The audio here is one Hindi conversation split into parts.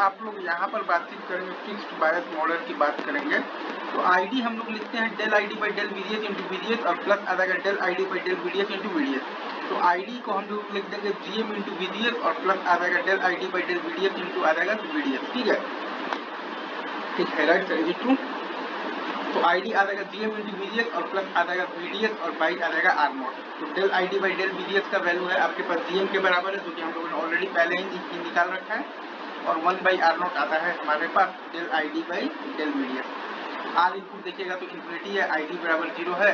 आप लोग यहाँ पर बातचीत करेंगे फिक्स्ड बायस मॉडल की बात करेंगे, तो आईडी हम लोग लिखते हैं del ID by del VDS into VDS और प्लस आ जाएगा del ID by del VDS into VDS. तो आईडी को हम लोग लिख देंगे जीएम इंटू वीडीएस और प्लस आ जाएगा del ID by del VDS into आ जाएगा वीडीएस। ठीक है, ठीक है, right sir, is it true? तो आईडी आ जाएगा जीएम इंटू वीडीएस और प्लस आ जाएगा वीडीएस और बाई आ जाएगा आर नॉट। तो del ID by del VDS का वैल्यू है आपके पास जीएम के बराबर है, जो कि हम लोगों ने ऑलरेडी पहले ही निकाल रखा है, और 1 बाई आर नॉट आता है हमारे पास del ID by del VDS. R input देखिएगा तो इन्फिनिटी है, आईडी बराबर 0 है,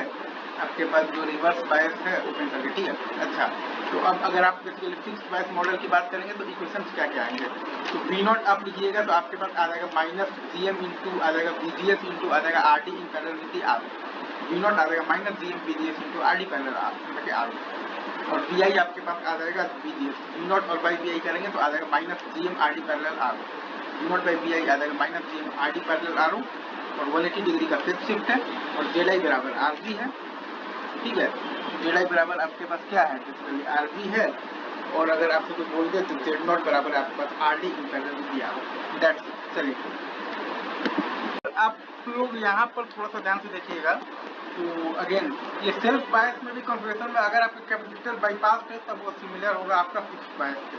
आपके पास जो रिवर्स बायस है ओपन सर्किट। ठीक है, अच्छा, तो अब अगर आप बेसिकली फिक्स्ड बायस मॉडल की बात करेंगे तो इक्वेशंस क्या क्या आएंगे। तो वी नॉट आप लिखिएगा तो आपके पास आ जाएगा माइनस जीएम इंटू आ जाएगा वीजीएस इंटू आ जाएगा R D in parallel with R. V naught आ जाएगा minus GM VGS into R D parallel R, और वी आई आपके पास आ जाएगा वीजीएस। वी नॉट और बाई वी आई करेंगे तो आ जाएगा minus GM R D parallel R. V naught by V I आ जाएगा minus GM R D parallel R, और 180 डिग्री का फेज शिफ्ट है, और जेड आई बराबर आर जी है। ठीक है, जेड आई बराबर आपके पास क्या है, बेसिकली आर जी है, और अगर आपसे कोई बोल दे तो जेड नॉट बराबर आपके पास R D in parallel with R. That's it. चलिए, आप लोग यहाँ पर थोड़ा सा ध्यान से देखिएगा। तो अगेन ये सेल्फ बायस में भी कॉन्फ़िगरेशन में अगर आपका कैपेसिटर बाईपास है तब वो सिमिलर होगा आपका फिक्स्ड बायस से।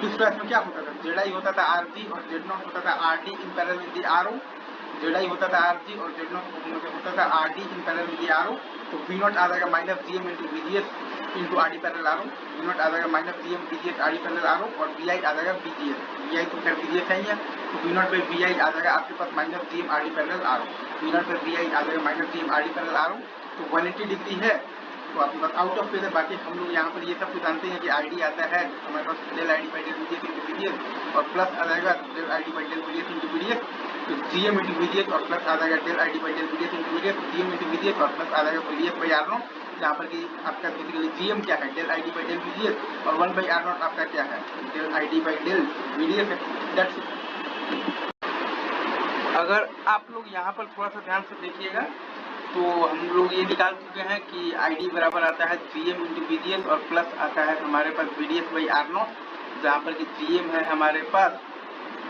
फिक्स्ड बायस में क्या होता था, जेड आई होता था आर जी और जेड नॉट होता था R D in parallel with R O. Z I होता था आर जी और जेड नॉट होता था R D in parallel with R O. तो वी नॉट आ जाएगा minus G M into VGS into R D parallel R O. V naught आ जाएगा minus G M VGS R D parallel R O, और वी आई आ जाएगा वीजीएस। वी आई तो खैर वीजीएस है ही है, तो V naught by V I आ जाएगा आपके पास minus G M R D parallel R O. V naught by V I आ जाएगा minus G M R D parallel R O. तो 180 डिग्री है, तो आपके पास आउट ऑफ फेज है। बाकी हम लोग यहाँ पर ये सब कुछ जानते हैं कि आईडी आता है हमारे पास del ID by del VGS into VGS, और प्लस आ जाएगा del ID by del VGS into VGS. तो जीएम इंटू वीजीएस और प्लस आ जाएगा del ID by del VGS into VGS, GM into VGS और प्लस आ जाएगा वीजीएस बाई आर नॉट, जहाँ पर कि आपका बेसिकली जीएम क्या है, del ID by del VGS, और 1 बाई आर नॉट आपका क्या है, del ID by del VGS है। That's it. अगर आप लोग यहाँ पर थोड़ा सा ध्यान से देखिएगा तो हम लोग ये निकाल चुके हैं कि आईडी बराबर आता है जीएम इंटू वीजीएस और प्लस आता है हमारे पास वीडीएस बाई आर नॉट, जहाँ पर कि जीएम है हमारे पास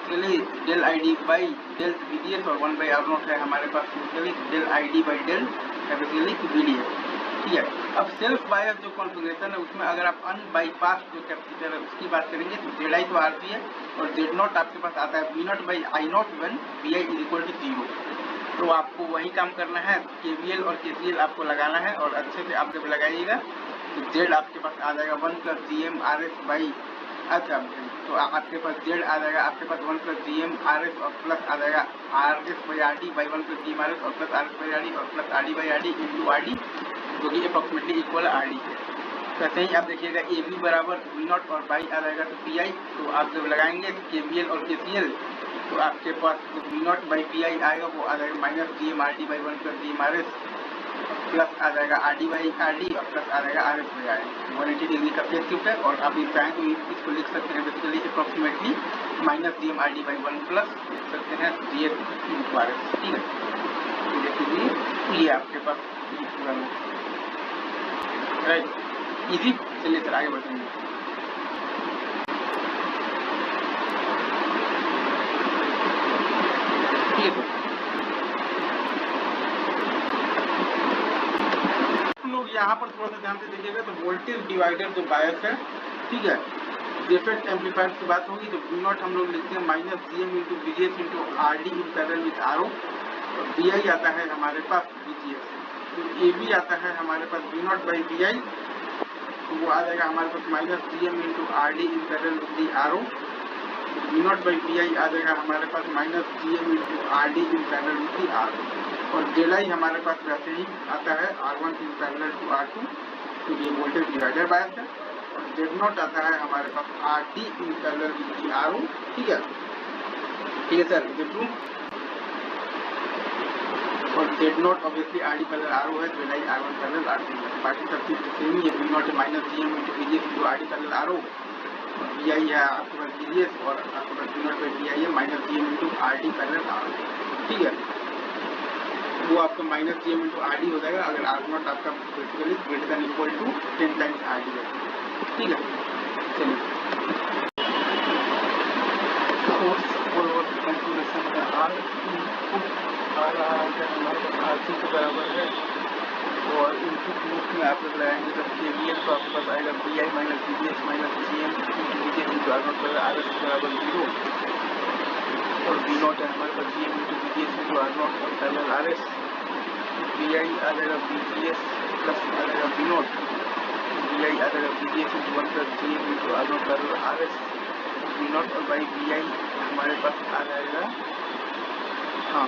चलिए del ID by del VDS, और 1 बाई आर नॉट है हमारे पास del ID by del VDS. ठीक है, अब सेल्फ बायस जो कॉन्फ़िगरेशन है उसमें अगर आप अनबाईपास जो कैपेसिटर है उसकी बात करेंगे तो जेड आई तो आर जी है, और जेड नॉट आपके पास आता है V naught by I naught one V I is equal to 0। तो आपको वही काम करना है, केवीएल और केसीएल आपको लगाना है, और अच्छे से आप जब लगाइएगा तो जेड आपके पास आ जाएगा 1 plus G M R S by, अच्छा तो आपके पास जेड आ जाएगा आपके पास 1 plus G M R S और प्लस आ जाएगा R S by R D by 1 plus G M R S और plus R S by R D और plus R D by R D into R D, जो कि अप्रॉक्सीमेटली इक्वल आर डी है। वैसे ही आप देखिएगा ए बी बराबर वी नॉट और बाई आ जाएगा तो पी आई। तो आप जब लगाएंगे के वी एल और के सी एल तो आपके पास जो V naught by P I आएगा वो आ जाएगा minus G M R D by 1 plus G M R S, plus आ जाएगा R D by R D, और प्लस आ जाएगा R S by R D. 180 degree का फेज शिफ्ट है, और आप इस चाहें तो इसको लिख सकते हैं basically approximately minus G M R D by 1 plus लिख सकते हैं G S into R S. ठीक है, तो देखिए ये आपके पास राइट इजी। चलिए सर आगे बढ़ते हैं। लोग यहाँ पर थोड़ा सा ध्यान से देखिएगा तो वोल्टेज डिवाइडर जो बायस है, ठीक है, डिफरेंट एम्पलीफायर की बात होगी तो वी नॉट हम लोग लिखते हैं minus G M into VGS into R D in parallel with R O, और वी आई आता है हमारे पास वीजीएस। तो ए बी आता है हमारे पास V naught by V I, तो वो आ जाएगा हमारे पास minus G M into R D in parallel with R O. V naught by V I आ जाएगा हमारे पास minus G M into R D in parallel with R O, और डेल आई हमारे पास वैसे ही आता है R1 in parallel to R2, तो ये वोल्टेज डिवाइडर बायस है। और जेड नॉट आता है हमारे पास RD in parallel to RO। ठीक है, ठीक है सर, ये ट्रू। और Z naught obviously RD parallel RO है, Z I R1 parallel R2 है। बाकी सब चीज सेम ही है, V naught minus G M into VGS into RD parallel RO, और वी आई है आपके पास वीजीएस, और आपके पास V naught by V I है minus G M into RD parallel RO। ठीक है, वो आपका minus G M into R D हो जाएगा अगर आर नॉट आपका basically greater than equal to 10 times R D है। ठीक है, चलिए तो सोर्स और कैलकुलेशन में आर इनपुट आ रहा है हमारे पास आरसी के बराबर है और इनपुट लूप में आप लोग लगाएंगे जब केवीएल तो आपके पास आएगा B I minus B D S minus G M into B D S into R naught बराबर आर एस बराबर 0 और बी नॉट है हमारे पास G M into B D S into R naught और parallel R S B I आ जाएगा बी डी एस प्लस आ जाएगा बी नॉट बी आई आ जाएगा B D S into 1 plus G M into R naught parallel R S B naught और बाई बी आई हमारे पास आ जाएगा हाँ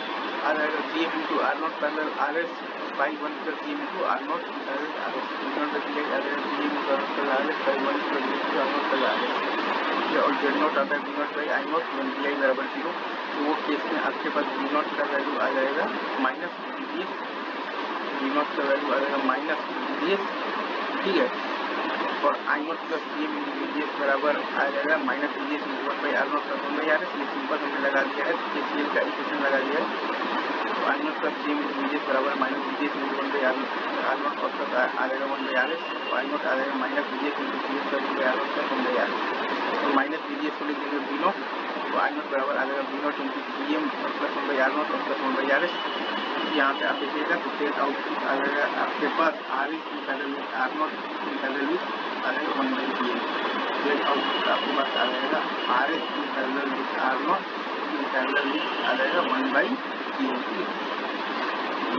आ जाएगा G M into R naught parallel R S by 1 plus G M into R naught parallel R S B naught by B I आ जाएगा G M into R naught parallel R S by 1 plus G M into R naught parallel R S और जेड नॉट आता है B naught by I naught one B I बराबर 0 तो वो केस में आपके पास बी नॉट का वैल्यू आ जाएगा minus B D S B naught का वैल्यू आ जाएगा माइनस बी डी एस ठीक है और I naught plus G M into B D S बराबर आ जाएगा minus B D S into 1 by R naught plus 1 by R S ये सिंपल हमने लगा दिया है केसीएल का इक्वेशन लगा दिया है तो I naught plus G M into B D S बराबर minus B D S into 1 by R naught और प्लस आ जाएगा 1 बाई आर एस तो आई नॉट आ जाएगा minus B D S into B S plus 1 by R naught plus 1 by R S तो माइनस बी डी एस को लिख देंगे बी नॉट तो आई नॉट बराबर आ जाएगा B naught into G M और प्लस 1 बाई आर नॉट और प्लस 1 बाई आर एस यहाँ पे आप देखिएगा तो सेट आउटपुट आ जाएगा आपके पास R S in parallel with R naught in parallel with आ जाएगा 1 by G M set output आपके पास आ जाएगा R S in parallel with R naught in parallel with आ जाएगा 1 बाई जी एम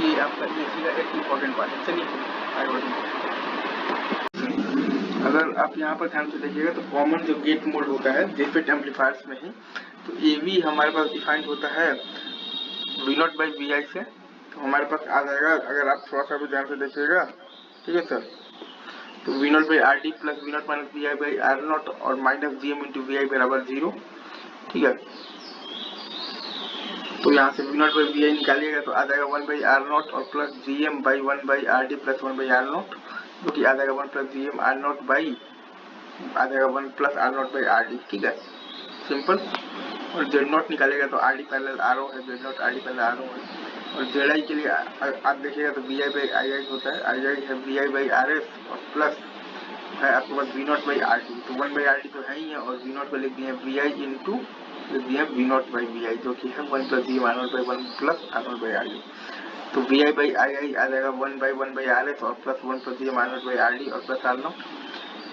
ये आपका एसी का एक इम्पोर्टेंट पार्ट है चलिए आगे बढ़ेंगे अगर आप यहाँ पर ध्यान से देखिएगा तो कॉमन जो गेट मोड होता है जेफेट एम्पलीफायर्स में ही तो एवी हमारे पास डिफाइंड होता है वी नॉट बाई वी आई से तो हमारे पास आ जाएगा अगर आप थोड़ा सा भी ध्यान से देखिएगा ठीक है सर तो V naught by R D plus V naught minus V I by R naught और minus G M into V I बराबर 0 ठीक है तो यहाँ से V naught by V I निकालिएगा तो आ जाएगा 1 बाई आर नॉट और plus G M by 1 by R D plus 1 by R naught जो कि आ जाएगा 1 plus G M R naught by आ जाएगा 1 plus R naught by R D ठीक है सिंपल और जेड नॉट निकालेगा तो R D parallel R O है Z naught R D parallel R O है और जेड आई के लिए आप देखिएगा तो वी आई बाई आई आई होता है आई आई है V I by R S और प्लस है आपके पास V naught by R D तो 1 बाई आर डी तो है ही है और वी नॉट को लिख दिए वी आई इंटू लिख दिया V naught by V I जो कि है 1 plus G M R naught by 1 plus R naught by R D तो वी आई बाई आई आ जाएगा 1 बाई आर एस और plus 1 plus G M R naught by R D और प्लस आर नॉट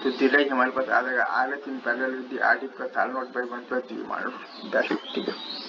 तो जेड आई हमारे पास आ जाएगा R S in parallel with R D plus R naught by 1 plus G M R naught ठीक है